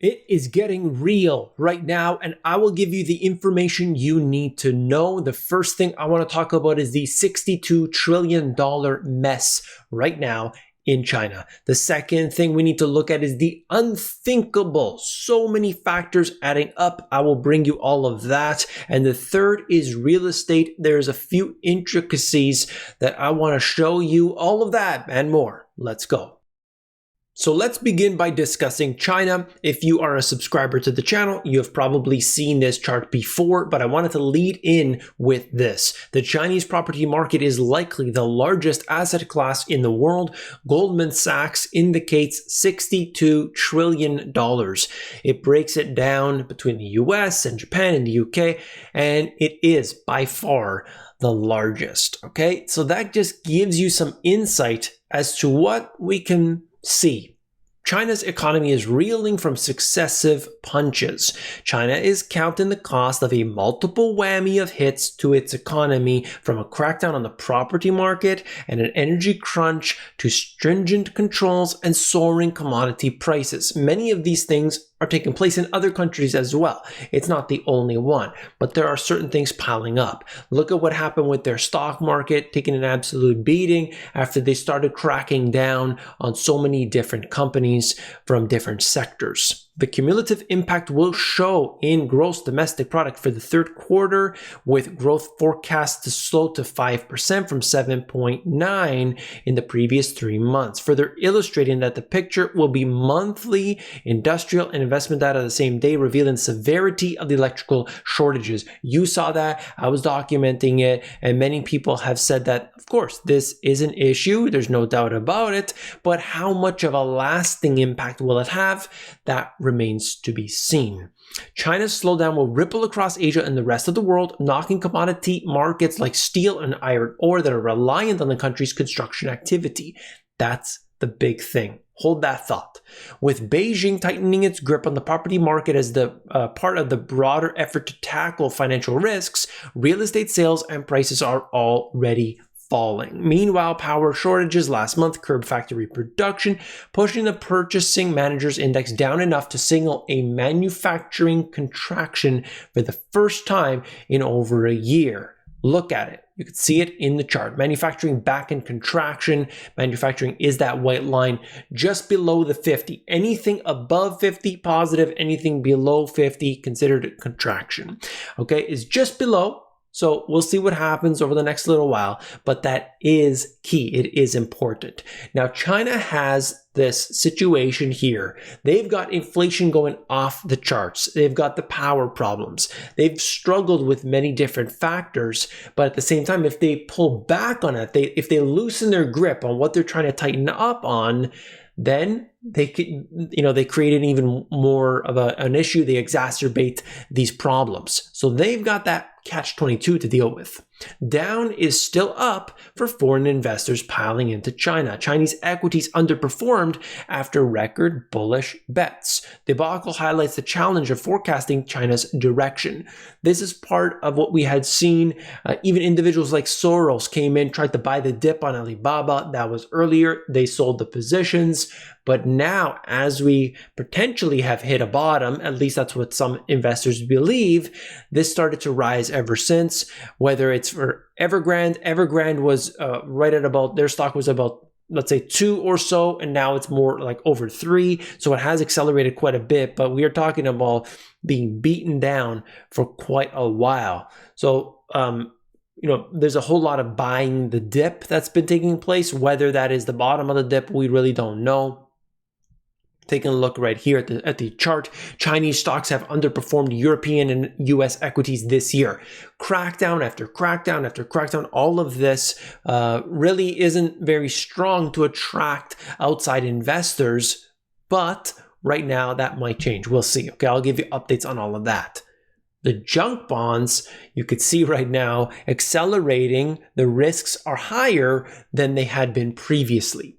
It is getting real right now, and I will give you the information you need to know. The first thing I want to talk about is the $62 trillion mess right now in China. The second thing we need to look at is the unthinkable. So many factors adding up. I will bring you all of that. And the third is real estate. There's a few intricacies that I want to show you. All of that and more. Let's go. So let's begin by discussing China. If you are a subscriber to the channel, you have probably seen this chart before, but I wanted to lead in with this. The Chinese property market is likely the largest asset class in the world. Goldman Sachs indicates $62 trillion. It breaks it down between the US and Japan and the UK, and it is by far the largest. Okay, so that just gives you some insight as to what we can see. China's economy is reeling from successive punches. China is counting the cost of a multiple whammy of hits to its economy, from a crackdown on the property market and an energy crunch to stringent controls and soaring commodity prices. Many of these things are taking place in other countries as well. It's not the only one, but there are certain things piling up. Look at what happened with their stock market, taking an absolute beating after they started cracking down on so many different companies from different sectors. The cumulative impact will show in gross domestic product for the third quarter, with growth forecast to slow to 5% from 7.9% in the previous 3 months, further illustrating that the picture will be monthly industrial and investment data the same day, revealing the severity of the electrical shortages. You saw that, I was documenting it, and many people have said that, of course, this is an issue, there's no doubt about it, but how much of a lasting impact will it have? That remains to be seen. China's slowdown will ripple across Asia and the rest of the world, knocking commodity markets like steel and iron ore that are reliant on the country's construction activity. That's the big thing. Hold that thought. With Beijing tightening its grip on the property market as the part of the broader effort to tackle financial risks, real estate sales and prices are already falling. Meanwhile, power shortages last month curbed factory production, pushing the Purchasing Managers Index down enough to signal a manufacturing contraction for the first time in over a year. Look at it. You can see it in the chart. Manufacturing back in contraction. Manufacturing is that white line just below the 50. Anything above 50, positive. Anything below 50, considered contraction. Okay, is just below. So we'll see what happens over the next little while, but that is key. It is important. Now, China has this situation here. They've got inflation going off the charts. They've got the power problems. They've struggled with many different factors, but at the same time, if they pull back on it, if they loosen their grip on what they're trying to tighten up on, then they could, they create an even more of an issue. They exacerbate these problems. So they've got that catch-22 to deal with. Down is still up for foreign investors piling into China. Chinese equities underperformed after record bullish bets. The debacle highlights the challenge of forecasting China's direction. This is part of what we had seen. Even individuals like Soros came in, tried to buy the dip on Alibaba. That was earlier. They sold the positions. But now, as we potentially have hit a bottom, at least that's what some investors believe, this started to rise ever since. Whether it's for Evergrande was right at about, their stock was about, let's say 2 or so, and now it's more like over 3. So it has accelerated quite a bit, but we are talking about being beaten down for quite a while. So, there's a whole lot of buying the dip that's been taking place. Whether that is the bottom of the dip, we really don't know. Taking a look right here at the chart, Chinese stocks have underperformed European and US equities this year. Crackdown after crackdown after crackdown. All of this really isn't very strong to attract outside investors, but right now that might change. We'll see. Okay, I'll give you updates on all of that. The junk bonds, you could see right now, accelerating. The risks are higher than they had been previously.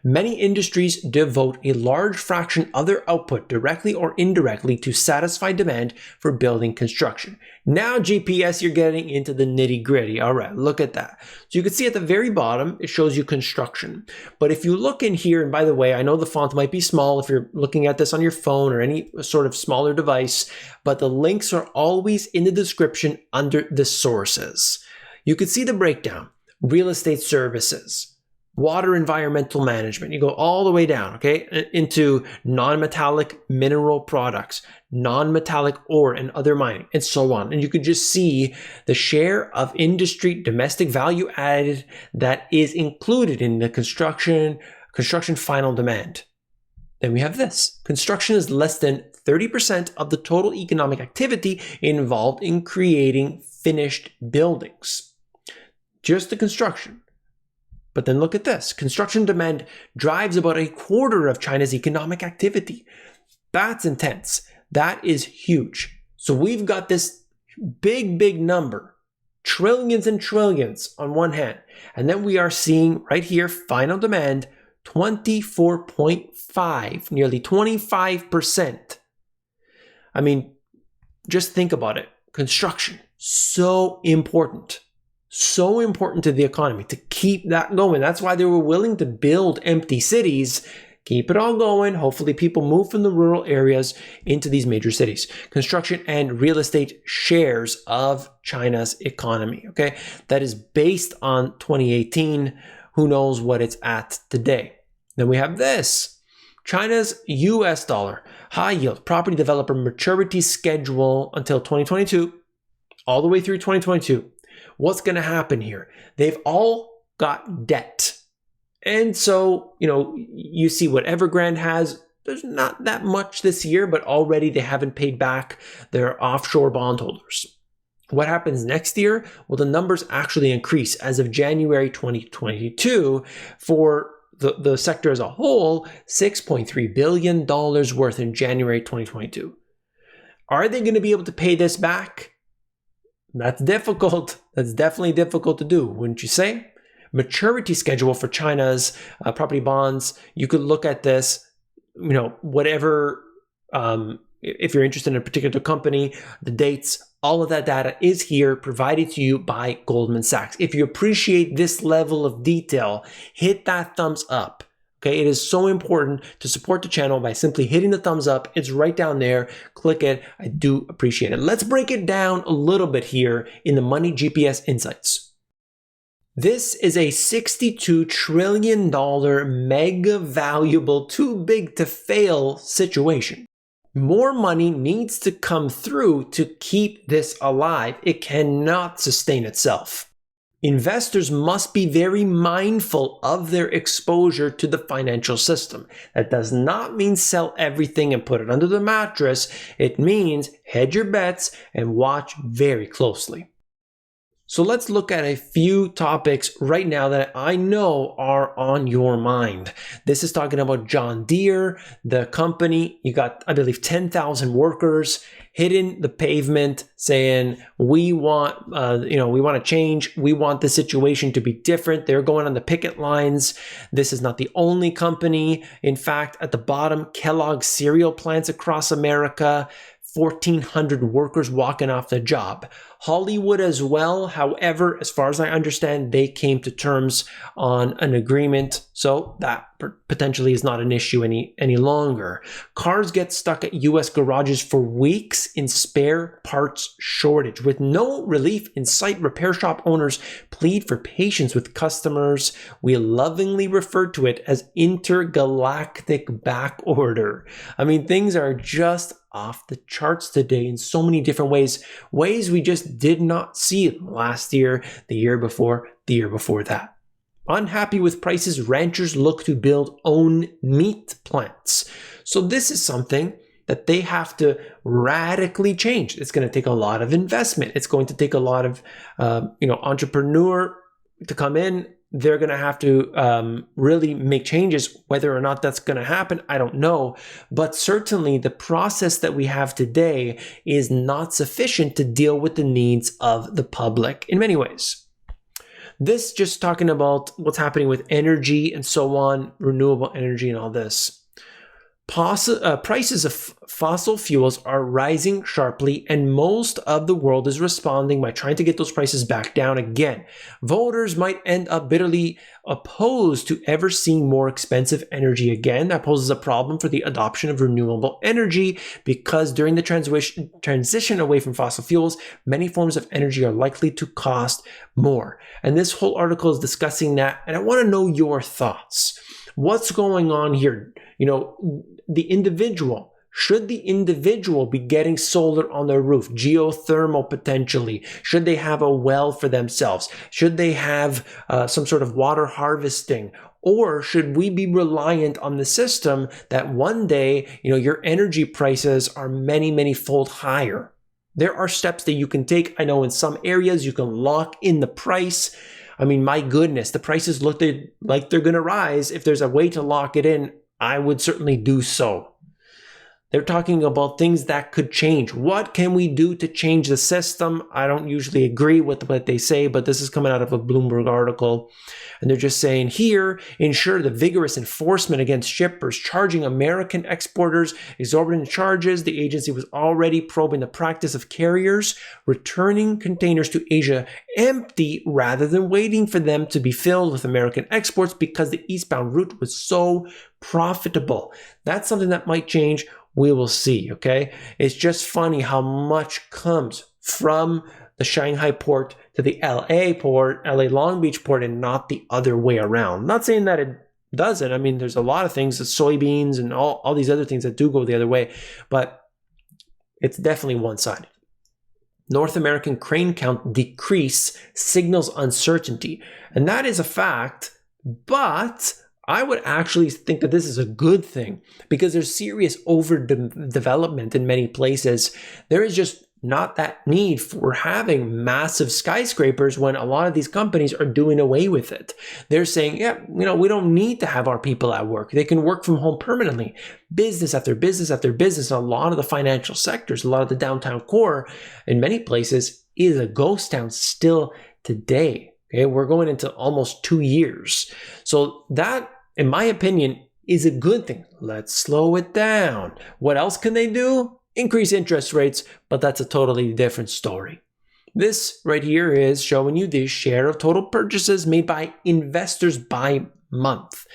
Many industries devote a large fraction of their output directly or indirectly to satisfy demand for building construction. Now, GPS, you're getting into the nitty gritty. All right, look at that. So you can see at the very bottom, it shows you construction. But if you look in here, and by the way, I know the font might be small if you're looking at this on your phone or any sort of smaller device, but the links are always in the description under the sources. You can see the breakdown: real estate services, water environmental management. You go all the way down, okay, into non-metallic mineral products, non-metallic ore and other mining, and so on. And you could just see the share of industry domestic value added that is included in the construction final demand. Then we have this. Construction is less than 30% of the total economic activity involved in creating finished buildings. Just the construction. But then look at this. Construction demand drives about a quarter of China's economic activity. That's intense. That is huge. So we've got this big number, trillions and trillions on one hand. And then we are seeing right here, final demand, 24.5, nearly 25%. I mean, just think about it. Construction, so important. So important to the economy to keep that going. That's why they were willing to build empty cities, keep it all going. Hopefully people move from the rural areas into these major cities. Construction and real estate shares of China's economy, okay? That is based on 2018. Who knows what it's at today? Then we have this. China's US dollar high yield property developer maturity schedule until 2022, all the way through 2022. What's going to happen here? They've all got debt. And so, you see what Evergrande has. There's not that much this year, but already they haven't paid back their offshore bondholders. What happens next year? Well, the numbers actually increase as of January 2022 for the sector as a whole, $6.3 billion worth in January 2022. Are they going to be able to pay this back? That's difficult. That's definitely difficult to do, wouldn't you say? Maturity schedule for China's property bonds. You could look at this, whatever, if you're interested in a particular company, the dates, all of that data is here provided to you by Goldman Sachs. If you appreciate this level of detail, hit that thumbs up. Okay, it is so important to support the channel by simply hitting the thumbs up. It's right down there. Click it. I do appreciate it. Let's break it down a little bit here in the Money GPS Insights. This is a $62 trillion mega valuable, too big to fail situation. More money needs to come through to keep this alive. It cannot sustain itself. Investors must be very mindful of their exposure to the financial system. That does not mean sell everything and put it under the mattress. It means hedge your bets and watch very closely. So let's look at a few topics right now that I know are on your mind. This is talking about John Deere, the company. You got, I believe, 10,000 workers hitting the pavement saying, we want to change. We want the situation to be different. They're going on the picket lines. This is not the only company. In fact, at the bottom, Kellogg's cereal plants across America, 1,400 workers walking off the job. Hollywood as well. However, as far as I understand, they came to terms on an agreement, so that potentially is not an issue any longer. Cars get stuck at U.S. garages for weeks in spare parts shortage. With no relief in sight, repair shop owners plead for patience with customers. We lovingly refer to it as intergalactic back order. I mean, things are just off the charts today in so many different ways we just did not see last year, the year before that. Unhappy with prices, ranchers look to build own meat plants. So this is something that they have to radically change. It's going to take a lot of investment. It's going to take a lot of entrepreneur to come in. They're going to have to really make changes. Whether or not that's going to happen, I don't know. But certainly the process that we have today is not sufficient to deal with the needs of the public in many ways. This just talking about what's happening with energy and so on, renewable energy and all this. Prices of fossil fuels are rising sharply, and most of the world is responding by trying to get those prices back down again. Voters might end up bitterly opposed to ever seeing more expensive energy again. That poses a problem for the adoption of renewable energy because during the transition away from fossil fuels, many forms of energy are likely to cost more. And this whole article is discussing that, and I want to know your thoughts. What's going on here? The individual. Should the individual be getting solar on their roof, geothermal potentially? Should they have a well for themselves? Should they have some sort of water harvesting? Or should we be reliant on the system that one day, your energy prices are many, many fold higher? There are steps that you can take. I know in some areas you can lock in the price. I mean, my goodness, the prices look like they're going to rise. If there's a way to lock it in, I would certainly do so. They're talking about things that could change. What can we do to change the system? I don't usually agree with what they say, but this is coming out of a Bloomberg article. And they're just saying here, ensure the vigorous enforcement against shippers charging American exporters exorbitant charges. The agency was already probing the practice of carriers returning containers to Asia empty rather than waiting for them to be filled with American exports because the eastbound route was so profitable. That's something that might change. We will see, okay? It's just funny how much comes from the Shanghai port to the LA port, LA Long Beach port, and not the other way around. I'm not saying that it doesn't. I mean, there's a lot of things, the soybeans and all these other things that do go the other way, but it's definitely one-sided. North American crane count decrease signals uncertainty. And that is a fact, but I would actually think that this is a good thing because there's serious overdevelopment in many places. There is just not that need for having massive skyscrapers when a lot of these companies are doing away with it. They're saying, we don't need to have our people at work. They can work from home permanently. Business after business after business, a lot of the financial sectors, a lot of the downtown core in many places is a ghost town still today. Okay, we're going into almost 2 years. So that, in my opinion, is a good thing. Let's slow it down. What else can they do? Increase interest rates, but that's a totally different story. This right here is showing you the share of total purchases made by investors by month.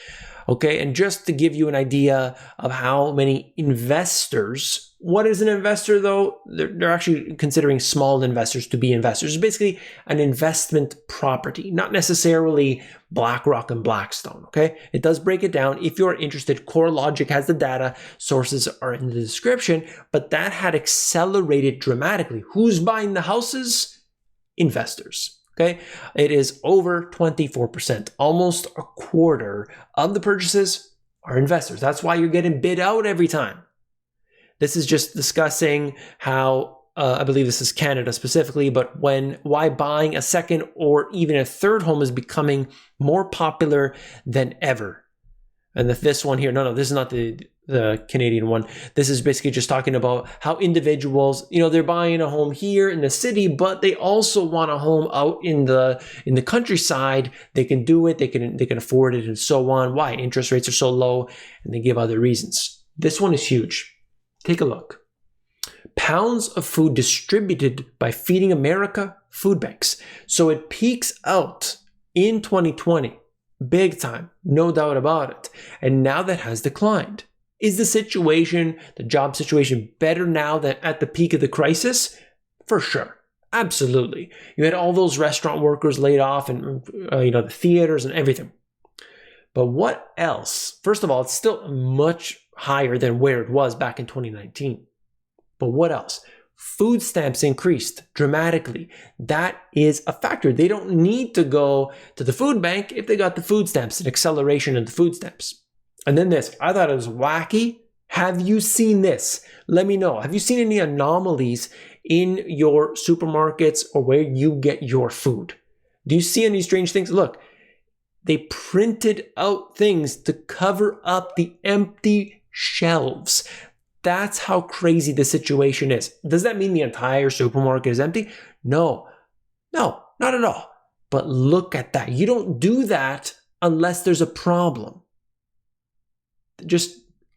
Okay, and just to give you an idea of how many investors, what is an investor though? They're actually considering small investors to be investors. It's basically an investment property, not necessarily BlackRock and Blackstone, okay? It does break it down. If you're interested, CoreLogic has the data. Sources are in the description, but that had accelerated dramatically. Who's buying the houses? Investors. Okay, it is over 24%, almost a quarter of the purchases are investors. That's why you're getting bid out every time. This is just discussing how, I believe this is Canada specifically, but why buying a second or even a third home is becoming more popular than ever. And this one here, no, this is not the Canadian one. This is basically just talking about how individuals, they're buying a home here in the city, but they also want a home out in the countryside. They can do it, they can afford it, and so on. Why? Interest rates are so low, and they give other reasons. This one is huge. Take a look. Pounds of food distributed by Feeding America food banks. So it peaks out in 2020. Big time, no doubt about it. And now that has declined. Is the situation, the job situation, better now than at the peak of the crisis? For sure. Absolutely. You had all those restaurant workers laid off and, the theaters and everything. But what else? First of all, it's still much higher than where it was back in 2019. But what else? Food stamps increased dramatically. That is a factor. They don't need to go to the food bank if they got the food stamps, an acceleration of the food stamps. And then this, I thought it was wacky. Have you seen this? Let me know. Have you seen any anomalies in your supermarkets or where you get your food? Do you see any strange things? Look, they printed out things to cover up the empty shelves. That's how crazy the situation is. Does that mean the entire supermarket is empty? No, not at all. But look at that. You don't do that unless there's a problem.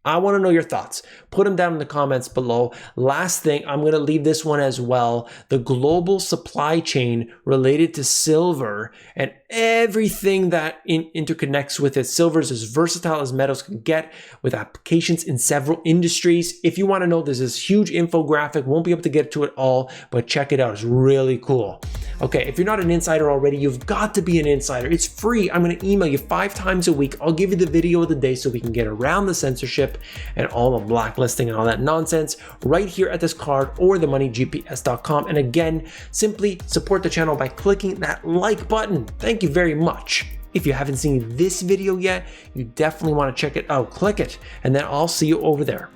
I want to know your thoughts. Put them down in the comments below. Last thing, I'm going to leave this one as well. The global supply chain related to silver and everything that interconnects with it. Silver is as versatile as metals can get with applications in several industries. If you want to know, there's this huge infographic. Won't be able to get to it all, but check it out. It's really cool. Okay, if you're not an insider already, you've got to be an insider. It's free. I'm going to email you 5 times a week. I'll give you the video of the day so we can get around the censorship and all the blacklisting and all that nonsense right here at this card or themoneygps.com. And again, simply support the channel by clicking that like button. Thank you very much. If you haven't seen this video yet, you definitely want to check it out. Click it, and then I'll see you over there.